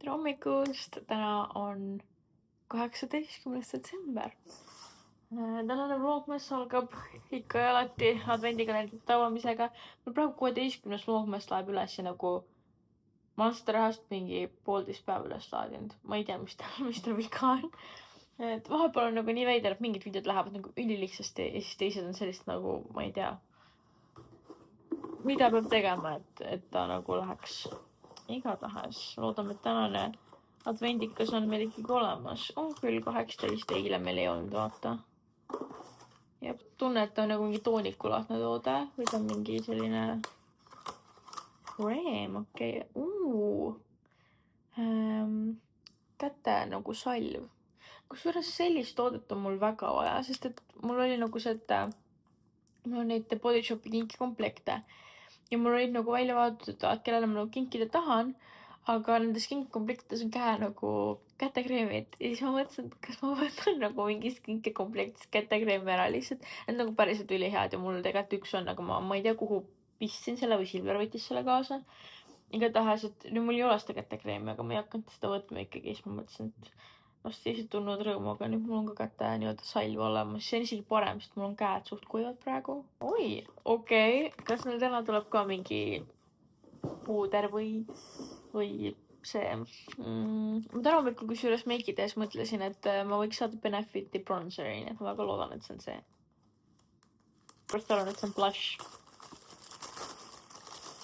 tere hommikust, täna on 18. detsember. Tänane vlogmess algab ikka ja alati advendikalendrite avamisega. Mul praegu 16. vlogmess läheb üles nagu ma olen seda rahast mingi 1,5 päeva üles laadinud. Ma ei tea, mis tal viga on. Et vahepeal on nagu nii veider, et mingid videod lähevad nagu ülilihtsasti ja siis teised on sellist nagu, ma ei tea, mida peab tegema, et ta nagu läheks. Igatahes loodame, et tänane advendikas on meil ikkagi olemas. On küll 18, eile meil ei olnud, vaata. Ja tunne, et ta on nagu mingi toonikulahtne toode või ta on mingi selline kreem, okei. Käte nagu salv. Kusjuures sellist toodet on mul väga vaja, sest et mul oli nagu see, et mul on neid Body Shopi kinkikomplekte ja mul olid nagu välja vaadatud, et kellele ma nagu kinkida tahan, aga nendes kinkikomplektides on kätekreemid ja siis ma mõtlesin, et kas ma võtan nagu mingist kinkikomplektis kätekreemi ära lihtsalt, et nagu päriselt ülihead ja mul tegelikult üks on, aga ma ei tea, kuhu pistsin selle või Silver võttis selle kaasa. Igatahes, et nüüd mul ei ole seda kätekreemi, aga ma ei hakanud seda võtma ikkagi, siis ma mõtlesin, et teised tulnud rõõmu, aga nüüd mul on ka käte nii-öelda salv olemas. See on isegi parem, sest mul on käed suht kuivad praegu. Oi, okei. Kas meil täna tuleb ka mingi puuder või see? Ma täna hommikul kusjuures meikides mõtlesin, et ma võiks saada Benefiti bronzeri, nii et ma väga loodan, et see on see. Pärast arvan, et see on blush.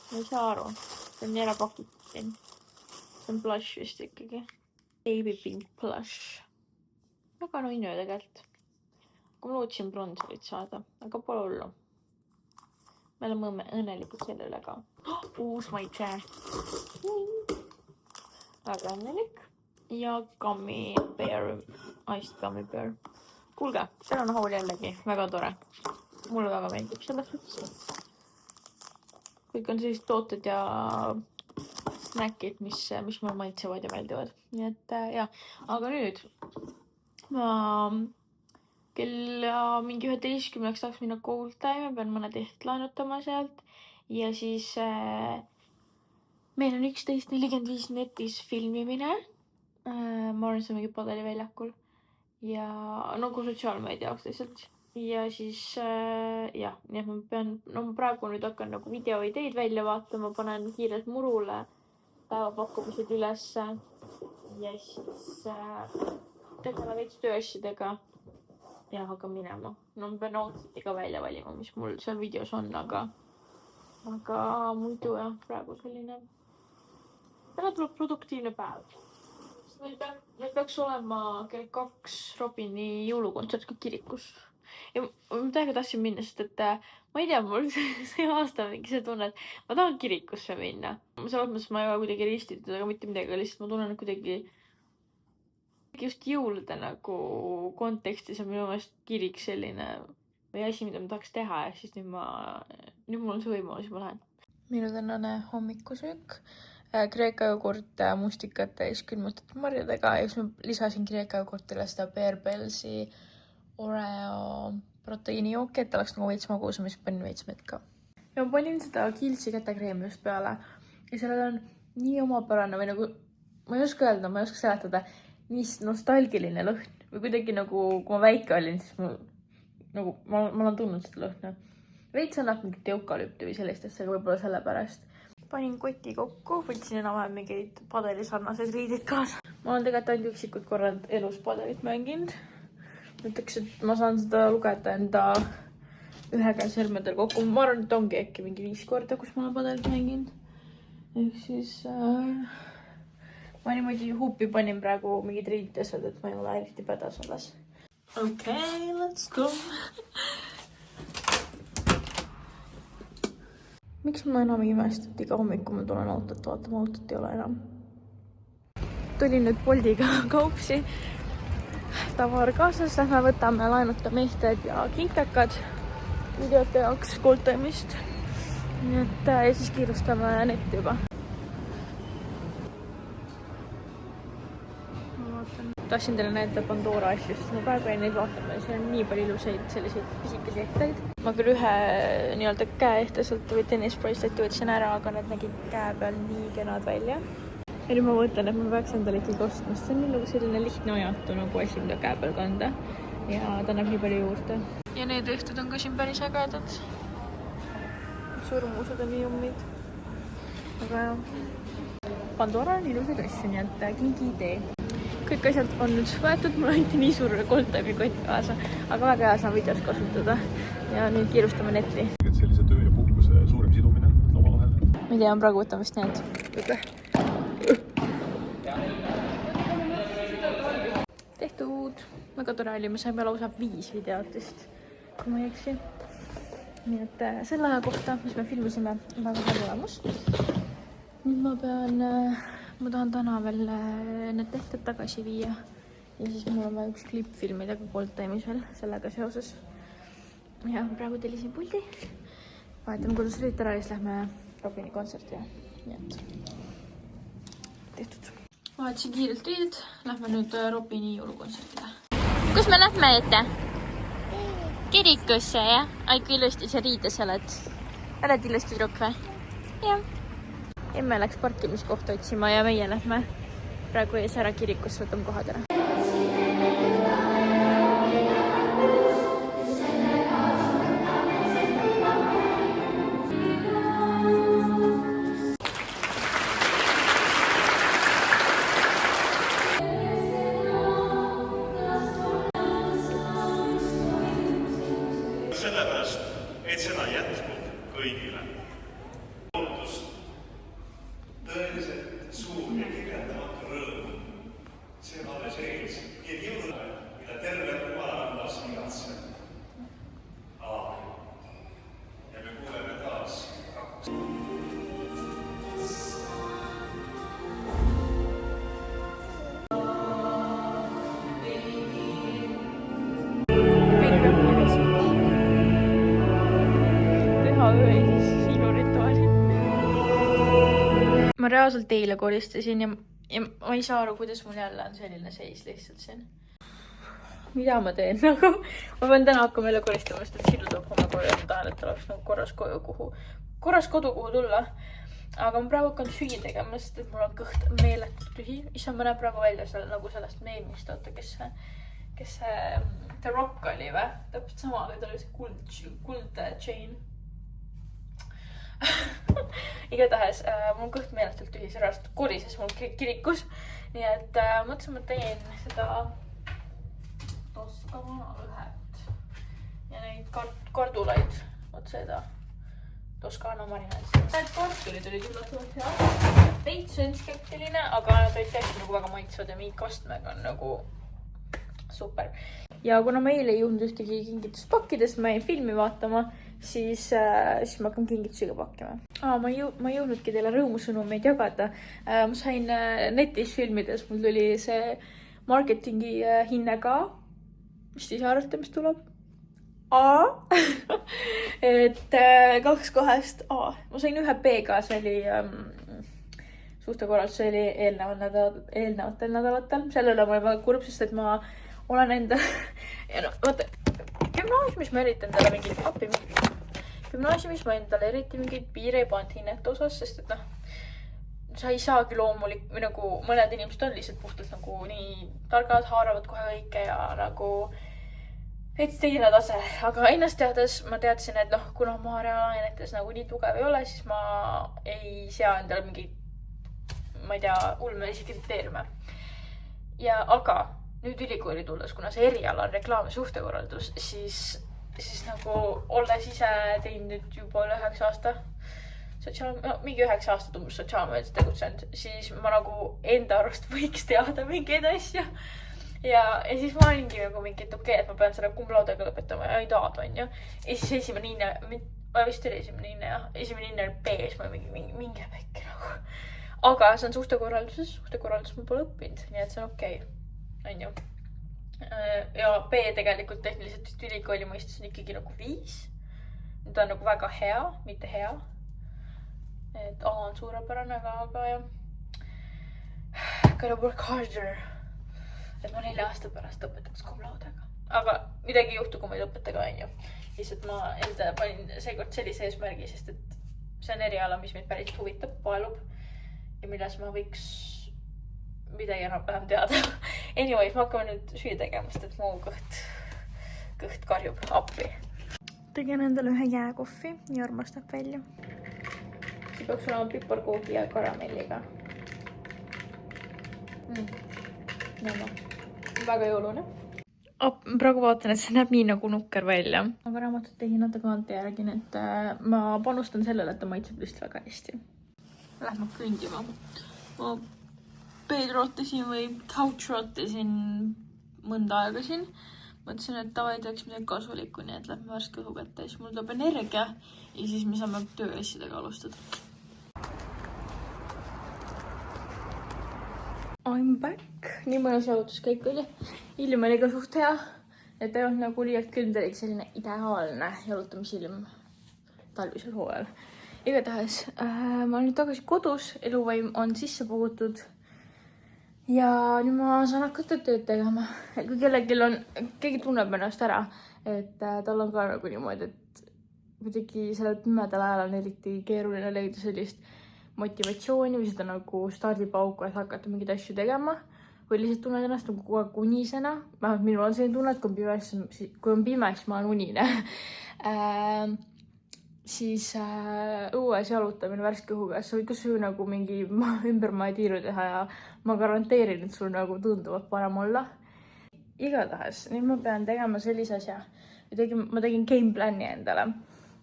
Ma ei saa aru. See on nii ära pakitud siin. See on blush vist ikkagi. Baby pink blush. Väga nunnu tegelikult. Aga ma lootsin bronzerit saada, aga pole hullu. Me oleme õnnelikud selle üle ka. Uus maitse. Väga õnnelik. Ja gummy bear. Iced gummy bear. Kuulge, seal on haul jällegi. Väga tore. Mulle väga meeldib selles suhtes. Kõik on sellised tooted ja snäkid, mis mulle maitsevad ja meeldivad. Nii et jah, aga nüüd ma kella mingi 11 tahaks minna Gold Time, pean mõned eht laenutama sealt ja siis meil on 11:45 netis filmimine. Ma arvan, see on mingi Padeliväljakul ja nagu sotsiaalmeedia jaoks lihtsalt. Ja siis jah, nii et ma pean, ma praegu nüüd hakkan nagu videoideid välja vaatama, panen kiirelt murule päevapakkumised ülesse ja siis tegele veits tööasjadega ja hakkan minema. No ma pean outfiti ka välja valima, mis mul seal videos on, aga muidu jah, praegu selline. Täna tuleb produktiivne päev. Meil peaks olema kell 2 Robini jõulukontsert ka kirikus. Ja ma täiega tahtsin minna, sest et ma ei tea, mul see aasta mingi see tunne, et ma tahan kirikusse minna. Selles mõttes ma ei ole kuidagi ristitud, aga mitte midagi, lihtsalt ma tunnen kuidagi just jõulude nagu kontekstis on minu meelest kirik selline või asi, mida ma tahaks teha ja siis nüüd mul on see võimalus, ma lähen. Minu tänane hommikusöök. Kreeka jogurt mustikate ja külmutatud marjadega ja siis ma lisasin kreeka jogurtile seda Bear Bellsi Oreo proteiinijooki, et oleks nagu veits magusam, mis panin veits mett ka. Ja ma panin seda Kiehl'si kätekreemi just peale ja sellel on nii omapärane või nagu, ma ei oska öelda, ma ei oska seletada, nii nostalgiline lõhn või kuidagi nagu, kui ma väike olin, siis ma olen tundnud seda lõhna. Veits annab mingit eukalüpti või sellistest, aga võib-olla sellepärast. Panin koti kokku, võtsin enam-vähem mingeid padelisarnaseid riidid kaasa. Ma olen tegelikult ainult üksikud korrad elus padelit mänginud. Ütleks, et ma saan seda lugeda enda ühe käe sõrmedel kokku. Ma arvan, et ongi äkki mingi 5 korda, kus ma olen padelit mänginud. Ehk siis ma niimoodi huupi panin praegu mingid riidesed, et ma ei ole eriti päda selles. Okay, let's go. Miks ma enam imest, et iga hommiku ma tulen autot vaatama, autot ei ole enam. Tulin nüüd Boltiga kaupsi. Tavar kaasas, lähme võtame laenutame ehted ja kinkekad videote jaoks Gold Time'ist. Nii et ja siis kiirustame netti juba. Tahtsin teile näidata Pandora asju, sest ma praegu ei neid vaatama ja see on nii palju ilusaid selliseid pisikesi ehteid. Ma küll ühe nii-öelda käeehte sealt või tennisbraceleti võtsin ära, aga need nägid käe peal nii kenad välja. Ja nüüd ma mõtlen, et ma peaks endale ikkagi ostma, sest see on nii nagu selline lihtne ajatu nagu asi, mida käe peal kanda. Ja ta näeb nii palju juurde. Ja need õhtud on ka siin päris ägedad. Surmused on nii ummid. Aga jah. Pandora on ilusaid asju, nii et kingi idee. Kõik asjad on nüüd võetud, mul anti nii suur Goldtime'i kott kaasa, aga väga hea saan videos kasutada ja nüüd kiirustame netti. Sellise töö ja puhkuse suurem sidumine oma vahel. Ma ei tea, ma praegu võtan vist need. Tehtud! Väga tore oli, me saime lausa 5 videotist, kui ma ei eksi. Nii et selle aja kohta, mis me filmisime, on väga hea tulemus. Nüüd ma tahan täna veel need tehted tagasi viia ja siis mul on vaja üks klipp filmida ka Goldtime'is veel sellega seoses. Ja praegu tellisin puldi. Vahetame kodus rüüt ära ja siis lähme Robini kontserti. Nii et tehtud. Vahetasin kiirelt riided. Lähme nüüd Robini jõulukontsertile. Kus me lähme ette? Kirikusse, jah? Ai, kui ilusti sa riides oled. Oled ilusti tüdruk või? Jah. Emme läks parkimiskohta otsima ja meie lähme praegu ees ära kirikusse, võtame kohad ära. Sellepärast, et seda jätkub kõigile. Tõeliselt suur ja kirjeldamatu rõõm. See on alles ees ja jõulupäev, mida terve maailmas igatseb. Ja me kuuleme taas kaks. Teha öö siis sinu rituaali. Ma reaalselt eile koristasin ja ma ei saa aru, kuidas mul jälle on selline seis lihtsalt siin. Mida ma teen? Nagu, ma pean täna hakkama jälle koristama, sest et Sillu tuleb homme koju ja ma tahan, et oleks nagu korras kodu, kuhu tulla. Aga ma praegu hakkan süüa tegema, sest et mul on kõht meeletult tühi. Issa, ma näeb praegu välja nagu sellest meemist, oota, kes see The Rock oli või? Täpselt sama, aga ta oli see kuld chain. Igatahes, mul on kõht meeletult tühi, sellepärast korises mul kirikus. Nii et mõtlesin, ma teen seda Toskana lõhet ja neid kardulaid, võt seda Toskana marinaadist. Need kartulid olid üllatavalt hea. Veits on skeptiline, aga nad olid täiesti nagu väga maitsvad ja miikastmega on nagu super. Ja kuna ma eile ei jõudnud ühtegi kingituspakkidest, ma jäin filmi vaatama, siis ma hakkan kingitusiga pakkima. Ma ei jõudnudki teile rõõmusõnumeid jagada. Ma sain netis filmides, mul tuli see marketingi hinne ka. Mis siis arvate, mis tuleb? Et 2 kohast A. Ma sain 1 B-ga, see oli suhtekorraldus, see oli eelnevatel nädalatel. Sellele ma olin väga kurb, sest et ma olen enda... Ja no, vaata, gümnaasiumis ma eriti mingeid piire ei pannud hinnete osas, sest et noh, sa ei saagi loomulik, või nagu mõned inimesed on lihtsalt puhtalt nagu nii targad, haaravad kohe õike ja nagu veits teine tase. Aga ennast teades ma teadsin, et noh, kuna ma reaalainetes nagu nii tugev ei ole, siis ma ei sea endale mingi, ma ei tea, ulmelisi kriteeriume. Ja aga nüüd ülikooli tulles, kuna see eriala on reklaam- ja suhtekorraldus, siis nagu olles ise teinud nüüd juba üle 9 aasta, mingi 9 aastat umbes sotsiaalmeedias tegutsenud, siis ma nagu enda arust võiks teada mingeid asju. Ja siis ma olingi nagu mingi, et okei, et ma pean selle kumlaudega lõpetama ja ei taad, on ju. Ja siis esimene hinne, ma vist oli esimene hinne, jah. Esimene hinne oli B, siis ma mingi pekki nagu. Aga see on suhtekorralduses ma pole õppinud, nii et see on okei. On ju. Ja B tegelikult tehniliselt ülikooli mõistes on ikkagi nagu 5. Ta on nagu väga hea, mitte hea. Et A on suurepärane, aga jah. Gotta work harder. Et ma 4 aasta pärast õpetaks kumlaudega. Aga midagi ei juhtu, kui ma ei õpeta ka, on ju. Lihtsalt ma enda panin seekord sellise eesmärgi, sest et see on eriala, mis meid päris huvitab, paelub. ja milles ma võiks midagi enam-vähem teada. Anyways, ma hakkame nüüd süüa tegema, sest et mu kõht karjub appi. Tegin endale ühe jääkohvi ja armastab välja. See peaks olema piparkoogi ja karamelliga. Väga jõulune. Praegu vaatan, et see näeb nii nagu nukker välja. Aga raamatute hinnata kaante järgin, et ma panustan sellele, et ta maitseb just väga hästi. Lähme kõndima. Ma peedrotasin või couchrotasin mõnda aega siin. Mõtlesin, et tavai teeks midagi kasulikku, nii et lähme värske õhu kätte. Siis mul tuleb energia ja siis me saame tööasjadega alustada. I'm back. Nii mõnus jalutuskäik oli. Ilm oli ka suht hea, et ei olnud nagu liialt külm, oli selline ideaalne jalutamisilm talvisel hooajal. Igatahes ma olen nüüd tagasi kodus, eluvaim on sisse puhutud ja nüüd ma saan hakata tööd tegema. Kui keegi tunneb ennast ära, et tal on ka nagu niimoodi, et kuidagi sellel pimedal ajal on eriti keeruline leida sellist motivatsiooni või seda nagu stardipauku, et hakata mingeid asju tegema või lihtsalt tunned ennast nagu kogu aeg unisena. Vähemalt minul on selline tunne, et kui on pime, siis ma olen unine. Siis õues jalutamine värske õhuga, sa võid kas või nagu mingi ümber maetiiru teha ja ma garanteerin, et sul nagu tunduvad parem olla. Igatahes, nüüd ma pean tegema sellise asja. Ma tegin game plan'i endale.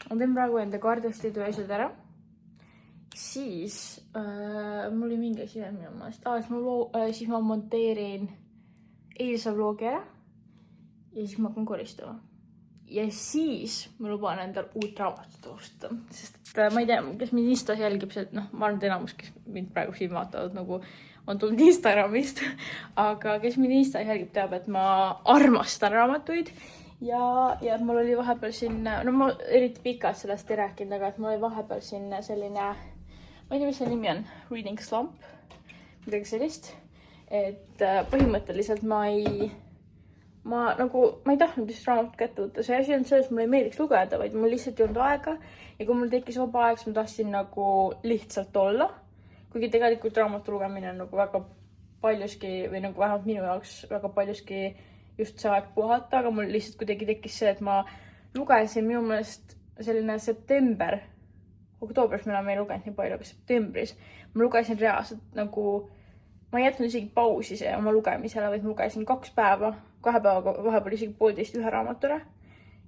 Ma teen praegu enda kaardesti tööasjad ära. Siis mul oli mingi asi veel minu maast. Siis ma monteerin eilse vlogi ära ja siis ma hakkan koristama. Ja siis ma luban endal uut raamatut osta. Sest ma ei tea, kes mind Instas jälgib, see, ma arvan, et enamus, kes mind praegu siin vaatavad, nagu on tulnud Instagramist. Aga kes mind Instas jälgib, teab, et ma armastan raamatuid. Ja mul oli vahepeal siin, ma eriti pikalt sellest ei rääkinud, aga et mul oli vahepeal siin selline, ma ei tea, mis see nimi on, reading slump, midagi sellist. Et põhimõtteliselt ma ei tahtnud just raamatut kätte võtta. See asi on selles, et mulle ei meeldiks lugeda, vaid mul lihtsalt ei olnud aega. Ja kui mul tekkis vaba aeg, siis ma tahtsin nagu lihtsalt olla. Kuigi tegelikult raamatu lugemine on nagu väga paljuski, või nagu vähemalt minu jaoks väga paljuski just see aeg puhata, aga mul lihtsalt kuidagi tekkis see, et ma lugesin minu meelest selline september, oktoobris me enam ei lugenud nii palju, aga septembris ma lugesin reaalselt nagu, ma ei jätnud isegi pausi oma lugemisele, vaid ma lugesin 2 päeva, 2 päevaga vahepeal isegi 1,5 ühe raamatule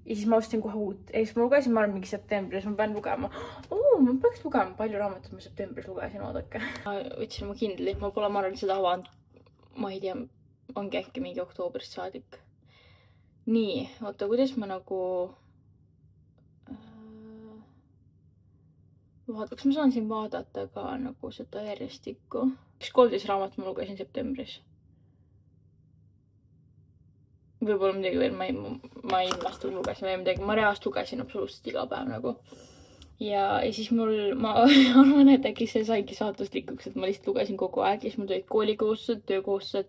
ja siis ma ostsin kohe uut. Ja siis ma lugesin, ma arvan, mingi septembris, ma pean lugema. Ma peaks lugema palju raamatut, ma septembris lugesin, oodake. Ma võtsin oma kindli, ma pole marranud seda avanud, ma ei tea, ongi äkki mingi oktoobrist saadik. Nii, oota, kuidas ma nagu kas ma saan siin vaadata ka nagu seda järjestikku? 13 raamat ma lugesin septembris. Võib-olla midagi veel, ma ei ilmast lugesin või midagi, ma reaalselt lugesin absoluutselt iga päev nagu. Ja siis ma arvan, et äkki see saigi saatuslikuks, et ma lihtsalt lugesin kogu aeg ja siis mul tulid koolikohustused, töökohustused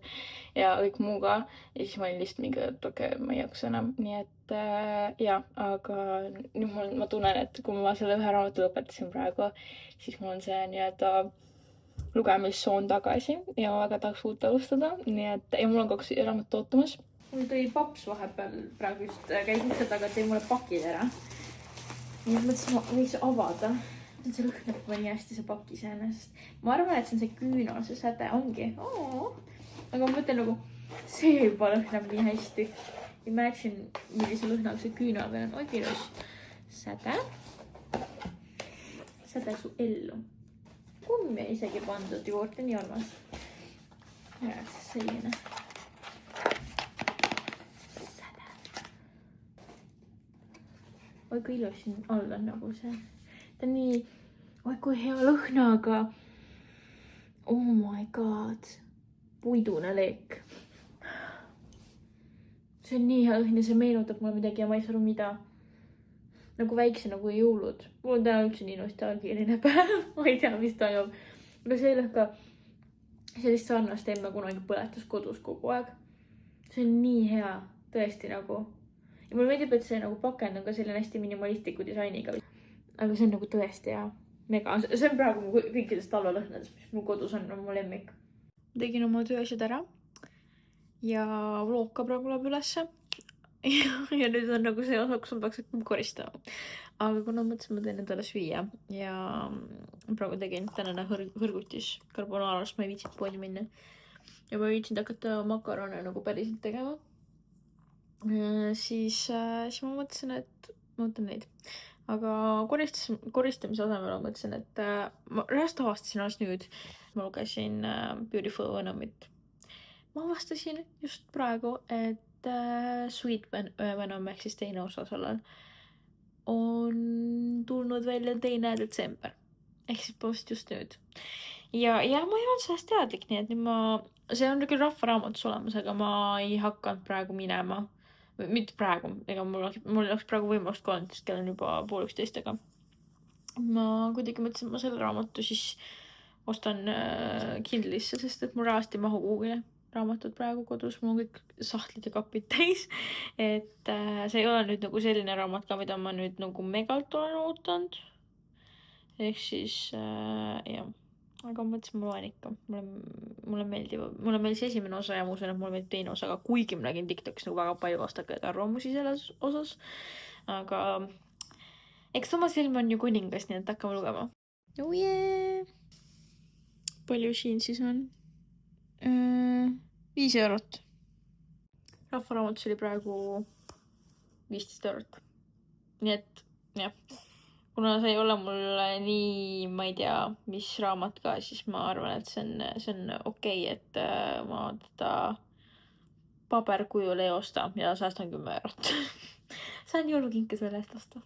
ja kõik muu ka. Ja siis ma olin lihtsalt mingi, et okei, ma ei jaksa enam. Nii et aga nüüd ma tunnen, et kui ma selle ühe raamatu lõpetasin praegu, siis mul on see nii-öelda lugemissoon tagasi ja ma väga tahaks uut alustada. Nii et ja mul on 2 raamatut ootamas. Mul tuli paps vahepeal praegu just käis ukse taga, tõi mulle pakid ära. Nii et mõtlesin, ma võiks avada. See lõhnab nii hästi see pakk iseenesest. Ma arvan, et see on see küünal, see säde ongi. Aga ma mõtlen nagu, see juba lõhnab nii hästi. Imagine, millise lõhnab see küünal veel on. Oi ilus. Säde. Säde su ellu. Kummi isegi pandud juurde, nii armas. Ja selline. Oi kui ilus siin all on nagu see. Ta on nii, oi kui hea lõhnaga. Oh my god. Puidune leek. See on nii hea lõhn ja see meenutab mulle midagi ja ma ei saa aru mida. Nagu väikse nagu jõulud. Mul on täna üldse nii nostalgiline päev. Ma ei tea, mis toimub. Aga see lõhka sellist sarnast emme kunagi põletas kodus kogu aeg. See on nii hea. Tõesti nagu. Ja mulle meeldib, et see nagu pakend on ka selline hästi minimalistliku disainiga. Aga see on nagu tõesti hea. mega, see on praegu kõikidest talvelõhnadest, mis mul kodus on mu lemmik. Tegin oma tööasjad ära ja vlog ka praegu läheb ülesse. ja nüüd on nagu see osa, kus ma peaks hakkama koristama. Aga kuna mõtlesin, ma teen endale süüa ja praegu tegin tänane hõrgutis carbonaarast, ma ei viitsinud poodi minna. Ja ma viitsinud hakata makarone nagu päriselt tegema. Siis ma mõtlesin, et ma võtan neid. Aga koristamise asemel ma mõtlesin, et ma reast avastasin alles nüüd. Ma lugesin Beautiful Venomit. Ma avastasin just praegu, et Sweet Venom ehk siis teine osa sellel on tulnud välja 2. detsember. Ehk siis post just nüüd. Ja ma ei olnud sellest teadlik, nii et nüüd see on küll rahvaraamatus olemas, aga ma ei hakanud praegu minema. Mitte praegu, ega mul oleks praegu võimalust ka olnud, sest kell on juba 10:30, aga ma kuidagi mõtlesin, et ma selle raamatu siis ostan Kindlisse, sest et mul rahast ei mahu kuhugile raamatud praegu kodus, mul on kõik sahtlid ja kapid täis, et see ei ole nüüd nagu selline raamat ka, mida ma nüüd nagu megalt olen ootanud. Ehk siis jah, aga mõtlesin, ma loen ikka, mulle meeldis esimene osa ja ma usun, et mulle meeldib teine osa, aga kuigi ma nägin TikTokis nagu väga palju vastakaid arvamusi selles osas, aga eks oma silm on ju kuningas, nii et hakkame lugema. Oh yeah! Palju siin siis on? 5 eurot. Rahvaraamatus oli praegu 15 eurot. Nii et, jah. Kuna see ei ole mulle nii, ma ei tea, mis raamat ka, siis ma arvan, et see on okei, et ma teda paberkujul ei osta ja säästan 10 eurot. Saan jõulukinke selle eest osta.